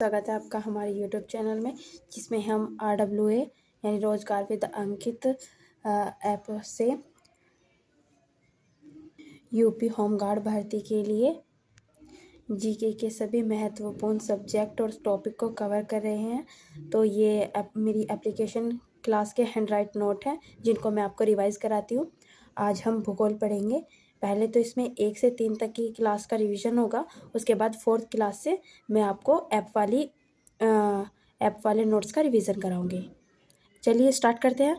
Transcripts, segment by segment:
स्वागत है आपका हमारे YouTube चैनल में, जिसमें हम RWA यानी रोजगार विद अंकित ऐप से यूपी होमगार्ड भर्ती के लिए जीके के सभी महत्वपूर्ण सब्जेक्ट और टॉपिक को कवर कर रहे हैं। तो ये मेरी एप्लीकेशन क्लास के हैंडराइट नोट हैं, जिनको मैं आपको रिवाइज कराती हूँ। आज हम भूगोल पढ़ेंगे। पहले तो इसमें 1 से 3 तक की क्लास का रिवीजन होगा, उसके बाद 4th क्लास से मैं आपको ऐप वाले नोट्स का रिवीजन कराऊंगी। चलिए स्टार्ट करते हैं।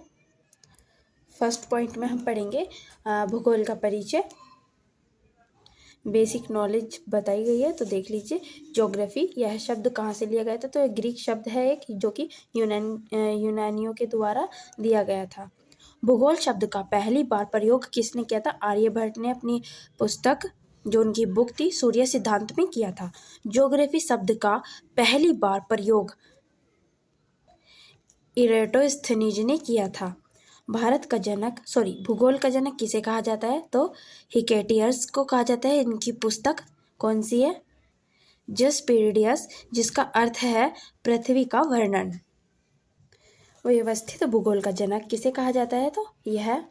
फर्स्ट पॉइंट में हम पढ़ेंगे भूगोल का परिचय। बेसिक नॉलेज बताई गई है, तो देख लीजिए। ज्योग्राफी, यह शब्द कहाँ से लिया गया था? तो यह ग्रीक शब्द है एक, जो कि यूनानियों के द्वारा दिया गया था। भूगोल शब्द का पहली बार प्रयोग किसने किया था? आर्यभट्ट ने अपनी पुस्तक, जो उनकी बुक थी, सूर्य सिद्धांत में किया था। ज्योग्राफी शब्द का पहली बार प्रयोग इरेटोस्थनीज ने किया था। भूगोल का जनक किसे कहा जाता है? तो हिकेटियस को कहा जाता है। इनकी पुस्तक कौन सी है? जसपेरिडियस, जिसका अर्थ है पृथ्वी का वर्णन। व्यवस्थित भूगोल का जनक किसे कहा जाता है? तो यह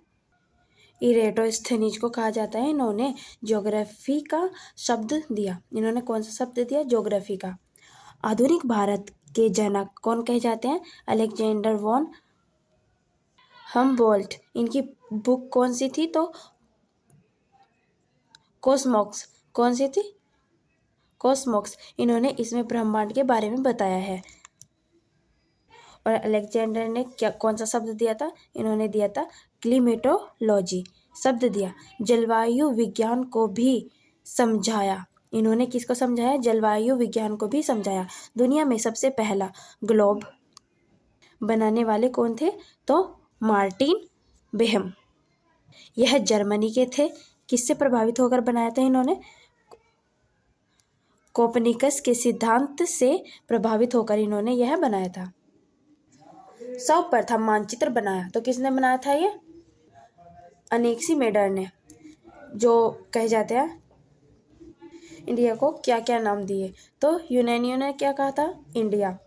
इरेटोस्थनीज को कहा जाता है। इन्होंने ज्योग्राफी का शब्द दिया। इन्होंने कौन सा शब्द दिया? ज्योग्राफी का। आधुनिक भारत के जनक कौन कहे जाते हैं? Alexander von Humboldt. इनकी बुक कौन सी थी? तो कॉस्मॉक्स। कौन सी थी? कॉस्मॉक्स। इन्होंने इसमें ब्रह्मांड के बारे में बताया है। और अलेक्जेंडर ने कौन सा शब्द दिया था? इन्होंने दिया था क्लिमेटोलॉजी शब्द दिया। जलवायु विज्ञान को भी समझाया। इन्होंने किसको समझाया? जलवायु विज्ञान को भी समझाया। दुनिया में सबसे पहला ग्लोब बनाने वाले कौन थे? तो मार्टिन बेहम। यह जर्मनी के थे। किससे प्रभावित होकर बनाया था इन्होंने? कोपरनिकस के सिद्धांत से प्रभावित होकर इन्होंने यह बनाया था। सर्वप्रथम मानचित्र बनाया तो किसने बनाया था? ये अनेक्सीमेडर ने, जो कहे जाते हैं इंडिया को क्या क्या नाम दिए? तो यूनानियों ने क्या कहा था? इंडिया।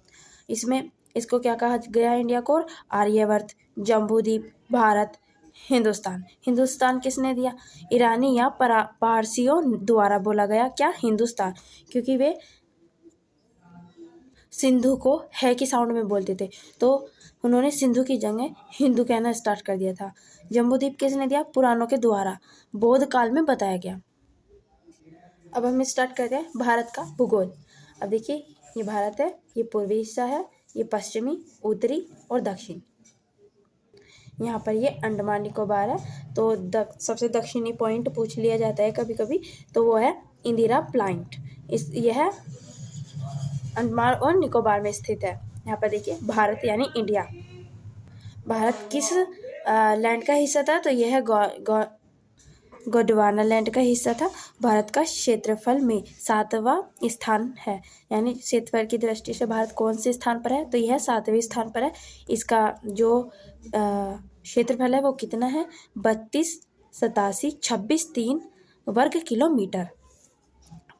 इसमें इसको क्या कहा गया इंडिया को? आर्यवर्त, जम्बूद्वीप, भारत, हिंदुस्तान। हिंदुस्तान किसने दिया? ईरानी या पारसियों द्वारा बोला गया क्या? हिंदुस्तान, क्योंकि वे सिंधु को है की साउंड में बोलते थे, तो उन्होंने सिंधु की जगह हिंदू कहना स्टार्ट कर दिया था। जम्बूद्वीप किसने दिया? पुराणों के द्वारा बौद्ध काल में बताया गया। अब हम स्टार्ट करते हैं भारत का भूगोल। अब देखिए, ये भारत है, ये पूर्वी हिस्सा है, ये पश्चिमी, उत्तरी और दक्षिण। यहाँ पर ये अंडमान निकोबार है। तो सबसे दक्षिणी पॉइंट पूछ लिया जाता है कभी कभी, तो वो है इंदिरा पॉइंट। यह अंडमान और निकोबार में स्थित है। यहाँ पर देखिए, भारत यानी इंडिया। भारत किस लैंड का हिस्सा था? तो यह गोंडवाना लैंड का हिस्सा था। भारत का क्षेत्रफल में 7वां स्थान है, यानी क्षेत्रफल की दृष्टि से भारत कौन से स्थान पर है? तो यह 7वें स्थान पर है। इसका जो क्षेत्रफल है वो कितना है? 32,87,26,3 वर्ग किलोमीटर।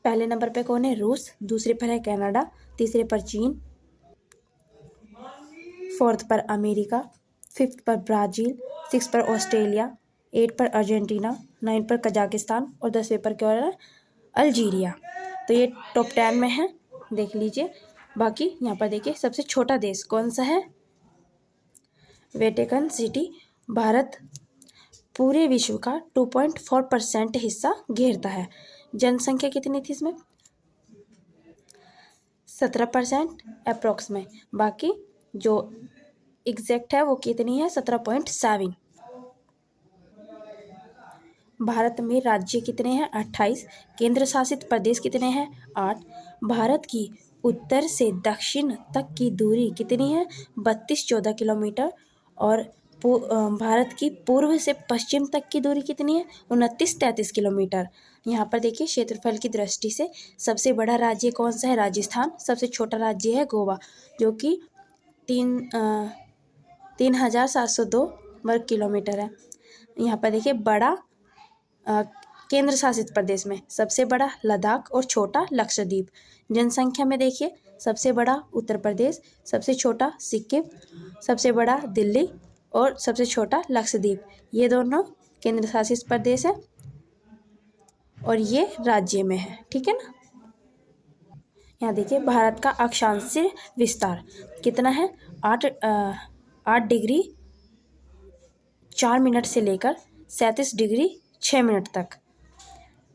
पहले नंबर पे कौन है? रूस। दूसरे पर है कनाडा। तीसरे पर चीन। 4th पर अमेरिका। 5th पर ब्राज़ील। 6 पर ऑस्ट्रेलिया। 8 पर अर्जेंटीना। 9 पर कजाकिस्तान और 10वें पर क्या है? अल्जीरिया। तो ये टॉप 10 में है, देख लीजिए। बाकी यहाँ पर देखिए, सबसे छोटा देश कौन सा है? Vatican city. भारत पूरे विश्व का 2.4% हिस्सा घेरता है। जनसंख्या कितनी थी इसमें? 17% अप्रोक्स में। बाकी जो एग्जैक्ट है वो कितनी है? 17.7। भारत में राज्य कितने हैं? 28। केंद्र शासित प्रदेश कितने हैं? 8। भारत की उत्तर से दक्षिण तक की दूरी कितनी है? 32-14 किलोमीटर। और भारत की पूर्व से पश्चिम तक की दूरी कितनी है? 29-33 किलोमीटर। यहाँ पर देखिए, क्षेत्रफल की दृष्टि से सबसे बड़ा राज्य कौन सा है? राजस्थान। सबसे छोटा राज्य है गोवा, जो कि 3,702 वर्ग किलोमीटर है। यहाँ पर देखिए, बड़ा केंद्र शासित प्रदेश में सबसे बड़ा लद्दाख और छोटा लक्षद्वीप। जनसंख्या में देखिए, सबसे बड़ा उत्तर प्रदेश, सबसे छोटा सिक्किम, सबसे बड़ा दिल्ली और सबसे छोटा लक्षद्वीप। ये दोनों केंद्र शासित प्रदेश है और ये राज्य में है, ठीक है ना। यहाँ देखिए भारत का अक्षांशीय विस्तार कितना है, 8 डिग्री 4 मिनट से लेकर 37 डिग्री 6 मिनट तक।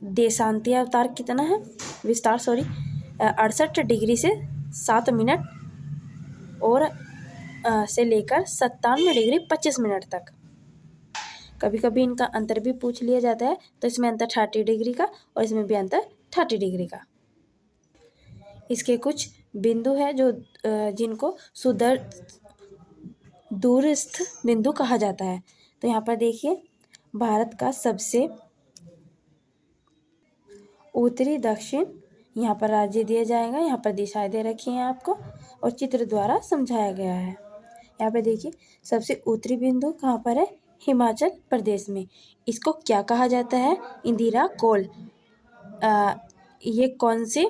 देशांतीय अवतार कितना है, विस्तार 68 डिग्री से 7 मिनट और से लेकर 97 डिग्री 25 मिनट तक। कभी कभी इनका अंतर भी पूछ लिया जाता है, तो इसमें अंतर 30 डिग्री का और इसमें भी अंतर 30 डिग्री का। इसके कुछ बिंदु है जो जिनको दूरस्थ बिंदु कहा जाता है। तो यहाँ पर देखिए भारत का सबसे उत्तरी दक्षिण, यहाँ पर राज्य दिया जाएगा, यहाँ पर दिशाएं दे रखी हैं आपको और चित्र द्वारा समझाया गया है। यहाँ पे देखिए सबसे उत्तरी बिंदु कहाँ पर है, हिमाचल प्रदेश में। इसको क्या कहा जाता है, इंदिरा कोल। ये कौन से